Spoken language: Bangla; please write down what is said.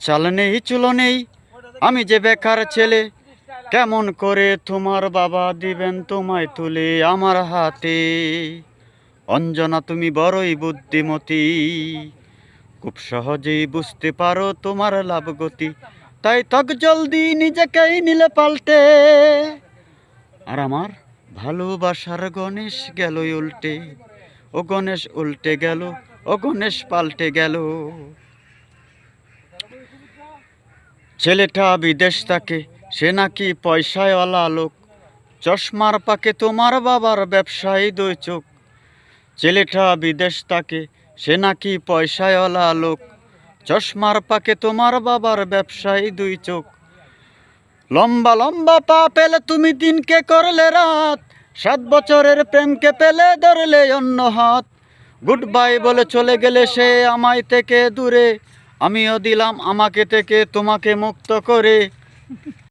চাল নেই চুলো নেই, আমি যে বেকার ছেলে, কেমন করে তোমার বাবা দিবেন তোমায় তুলে আমার হাতে। অঞ্জনা তুমি বড়ই বুদ্ধিমতী, খুব সহজেই বুঝতে পারো তোমার লাভ গতি, তাই তক জলদি নিজেকেই নিলে পাল্টে। আর আমার ভালোবাসার গণেশ গেল উল্টে, ও গণেশ উল্টে গেল, ও গণেশ পাল্টে গেল। ছেলেটা বিদেশ থাকে, সে নাকি পয়সাওয়ালা লোক, চশমার পাকে তোমার বাবার ব্যবসায়ী দুই চোখ। ছেলেটা বিদেশ থাকে, সে নাকি পয়সাওয়ালা লোক, চশমার পাকে তোমার বাবার ব্যবসায়ী দুই চোখ। লম্বা লম্বা পা পেলে তুমি দিনকে করলে রাত, 7 বছরের প্রেমকে পেলে ধরলে অন্য হাত। গুড বাই বলে চলে গেলে সে আমায় থেকে দূরে, আমিও দিলাম আমাকে থেকে তোমাকে মুক্ত করে।